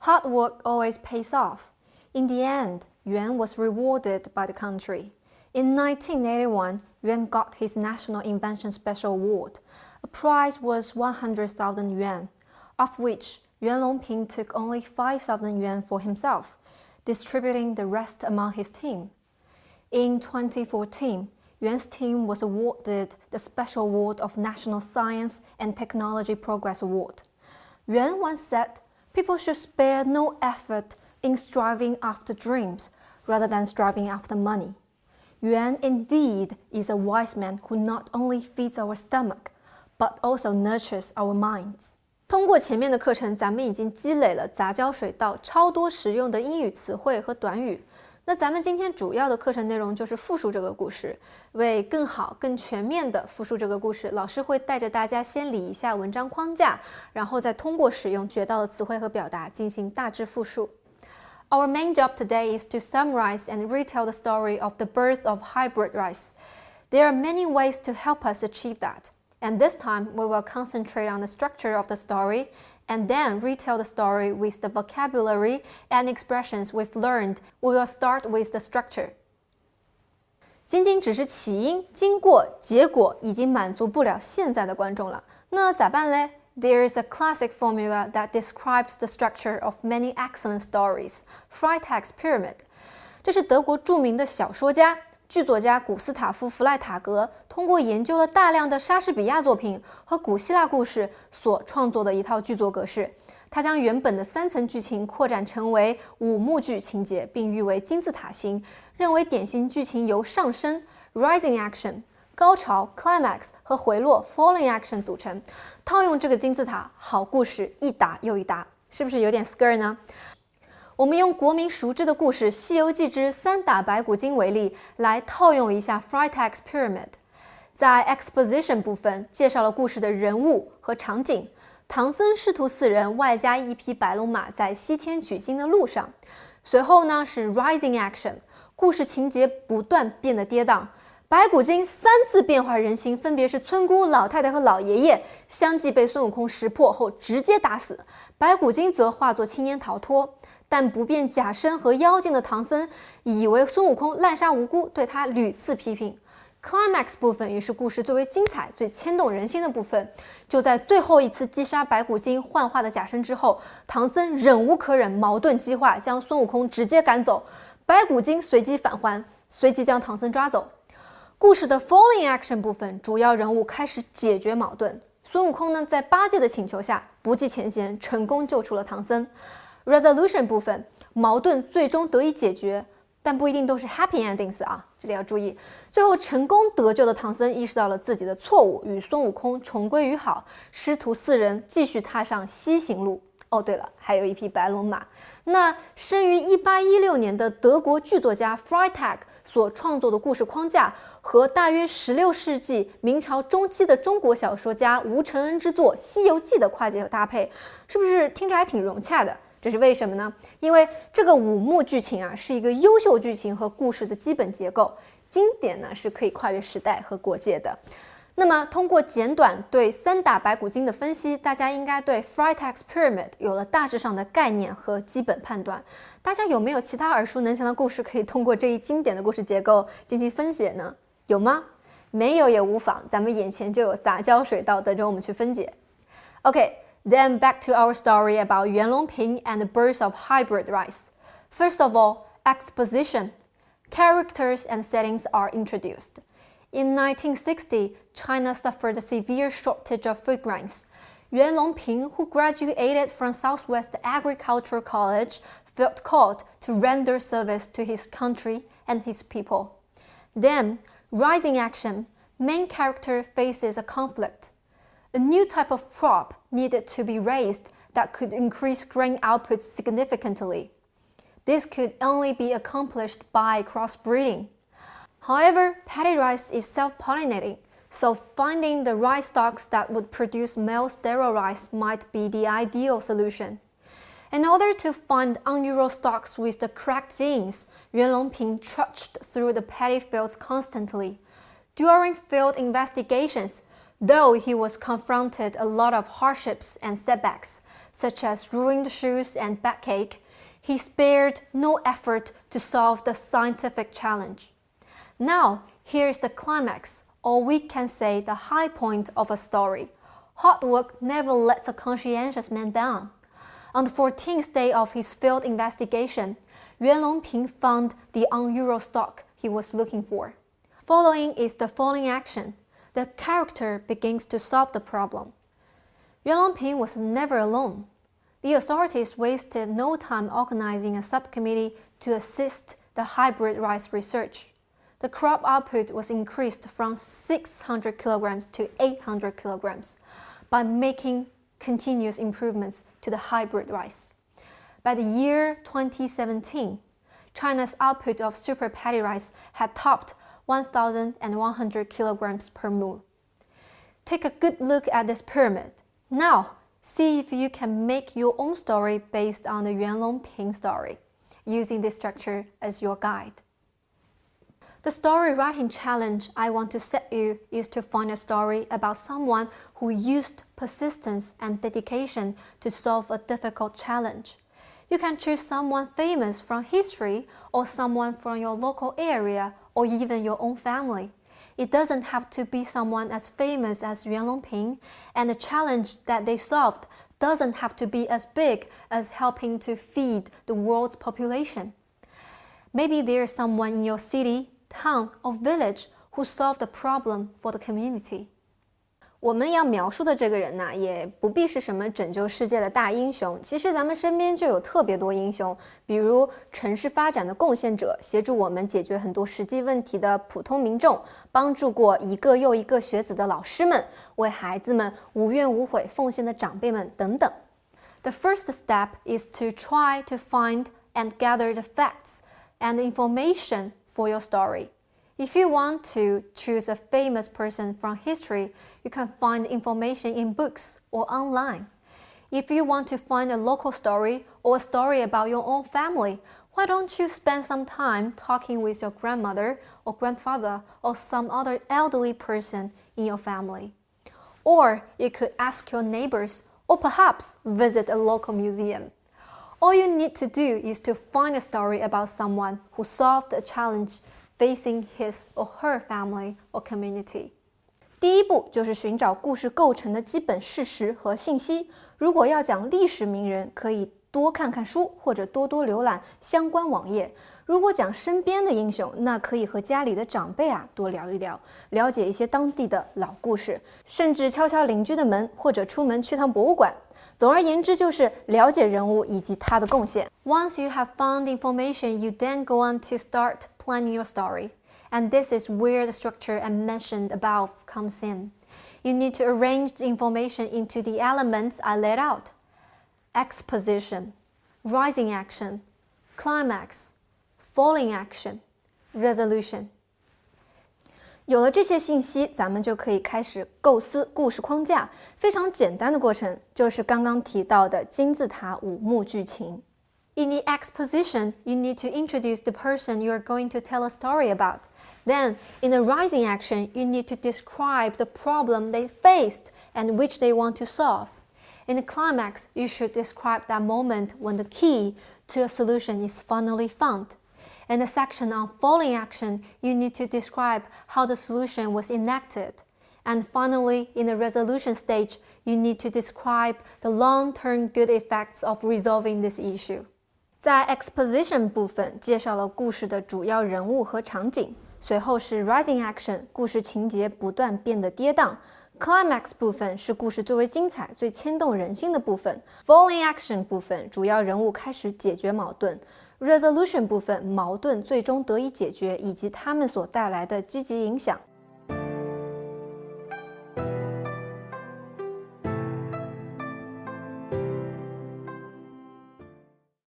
Hard work always pays off. In the end, Yuan was rewarded by the country. In 1981, Yuan got his National Invention Special Award. The prize was 100,000 yuan, of which Yuan Longping took only 5,000 yuan for himself, distributing the rest among his team. In 2014, Yuan's team was awarded the Special Award of National Science and Technology Progress Award. Yuan once said, "People should spare no effort in striving after dreams rather than striving after money." Yuan indeed is a wise man who not only feeds our stomach, but also nurtures our minds. 通过前面的课程，咱们已经积累了杂交水稻超多实用的英语词汇和短语。那咱们今天主要的课程内容就是复述这个故事。为更好、更全面的复述这个故事，老师会带着大家先理一下文章框架，然后再通过使用学到的词汇和表达进行大致复述。Our main job today is to summarize and retell the story of the birth of hybrid rice. There are many ways to help us achieve that, and this time we will concentrate on the structure of the story and then retell the story with the vocabulary and expressions we've learned. We will start with the structure. 仅仅只是起因、经过、结果已经满足不了现在的观众了，那咋办嘞？There is a classic formula that describes the structure of many excellent stories, Freytag's Pyramid. 这是德国著名的小说家、剧作家古斯塔夫·弗赖塔格通过研究了大量的莎士比亚作品和古希腊故事所创作的一套剧作格式。他将原本的3层剧情扩展成为5幕剧情节，并誉为金字塔型，认为典型剧情由上升 rising action、高潮 climax 和回落 falling action 组成。套用这个金字塔，好故事一打又一打，是不是有点 scare 呢？我们用国民熟知的故事《西游记之三打白骨精》为例，来套用一下 Freytag's Pyramid。在 exposition 部分介绍了故事的人物和场景，唐僧师徒4人外加1匹白龙马在西天取经的路上。随后呢是 rising action， 故事情节不断变得跌宕。白骨精3次变化人形，分别是村姑、老太太和老爷爷，相继被孙悟空识破后直接打死。白骨精则化作青烟逃脱，但不辨假身和妖精的唐僧以为孙悟空滥杀无辜，对他屡次批评。Climax 部分也是故事最为精彩、最牵动人心的部分。就在最后一次击杀白骨精幻化的假身之后，唐僧忍无可忍，矛盾激化，将孙悟空直接赶走。白骨精随即返还，随即将唐僧抓走。故事的 falling action 部分，主要人物开始解决矛盾。孙悟空呢，在八戒的请求下，不计前嫌，成功救出了唐僧。resolution 部分，矛盾最终得以解决，但不一定都是 happy endings 啊，这里要注意。最后成功得救的唐僧意识到了自己的错误，与孙悟空重归于好，师徒4人继续踏上西行路。哦，对了，还有1匹白龙马。那生于1816年的德国剧作家 Freytag 所创作的故事框架，和大约16世纪明朝中期的中国小说家吴承恩之作《西游记》的跨界和搭配，是不是听着还挺融洽的？这是为什么呢？因为这个5幕剧情啊，是一个优秀剧情和故事的基本结构，经典呢是可以跨越时代和国界的。那么通过简短对三打白骨精的分析，大家应该对 Freytag's Pyramid 有了大致上的概念和基本判断。大家有没有其他耳熟能详的故事可以通过这一经典的故事结构进行分解呢？有吗？没有也无妨，咱们眼前就有杂交水稻等着我们去分解。Okay, then back to our story about Yuan Longping and the birth of hybrid rice. First of all, exposition. Characters and settings are introduced. In 1960, China suffered a severe shortage of food grains. Yuan Longping, who graduated from Southwest Agricultural College, felt called to render service to his country and his people. Then, rising action, main character faces a conflict. A new type of crop needed to be raised that could increase grain output significantly. This could only be accomplished by crossbreeding. However, paddy rice is self-pollinating, so finding the rice stalks that would produce male sterile rice might be the ideal solution. In order to find unusual stalks with the correct genes, Yuan Longping trudged through the paddy fields constantly. During field investigations, though he was confronted a lot of hardships and setbacks, such as ruined shoes and backache, he spared no effort to solve the scientific challenge. Now, here is the climax, or we can say the high point of a story. Hard work never lets a conscientious man down. On the 14th day of his field investigation, Yuan Longping found the unusual stock he was looking for. Following is the falling action. The character begins to solve the problem. Yuan Longping was never alone. The authorities wasted no time organizing a subcommittee to assist the hybrid rice research. The crop output was increased from 600 kilograms to 800 kilograms by making continuous improvements to the hybrid rice. By the year 2017, China's output of super paddy rice had topped 1,100 kilograms per mu. Take a good look at this pyramid. Now, see if you can make your own story based on the Yuan Longping story, using this structure as your guide. The story writing challenge I want to set you is to find a story about someone who used persistence and dedication to solve a difficult challenge. You can choose someone famous from history or someone from your local area or even your own family. It doesn't have to be someone as famous as Yuan Longping, and the challenge that they solved doesn't have to be as big as helping to feed the world's population. Maybe there's someone in your city, town, or village who solved the problem for the community. 我们要描述的这个人呢，也不必是什么拯救世界的大英雄。其实咱们身边就有特别多英雄，比如城市发展的贡献者，协助我们解决很多实际问题的普通民众，帮助过一个又一个学子的老师们，为孩子们无怨无悔奉献的长辈们等等。The first step is to try to find and gather the facts and information for your story. If you want to choose a famous person from history, you can find information in books or online. If you want to find a local story or a story about your own family, why don't you spend some time talking with your grandmother or grandfather or some other elderly person in your family? Or you could ask your neighbors or perhaps visit a local museum. All you need to do is to find a story about someone who solved a challenge facing his or her family or community. 第一步就是寻找故事构成的基本事实和信息。如果要讲历史名人，可以多看看书或者多多浏览相关网页。如果讲身边的英雄，那可以和家里的长辈多聊一聊，了解一些当地的老故事，甚至敲敲邻居的门，或者出门去趟博物馆。总而言之，就是了解人物以及他的贡献。Once you have found information, you then go on to start planning your story. And this is where the structure I mentioned above comes in. You need to arrange the information into the elements I laid out. Exposition, rising action, climax, falling action, resolution. 有了这些信息，咱们就可以开始构思故事框架。非常简单的过程，就是刚刚提到的金字塔5幕剧情。In the exposition, you need to introduce the person you are going to tell a story about. Then, in the rising action, you need to describe the problem they faced and which they want to solve. In the climax, you should describe that moment when the key to a solution is finally found. In the section on falling action, you need to describe how the solution was enacted. And finally, in the resolution stage, you need to describe the long-term good effects of resolving this issue. 在 exposition 部分介绍了故事的主要人物和场景，随后是 rising action， 故事情节不断变得跌宕。Climax 部分是故事最为精彩、最牵动人心的部分。Falling action 部分主要人物开始解决矛盾。Resolution 部分矛盾最终得以解决以及他们所带来的积极影响。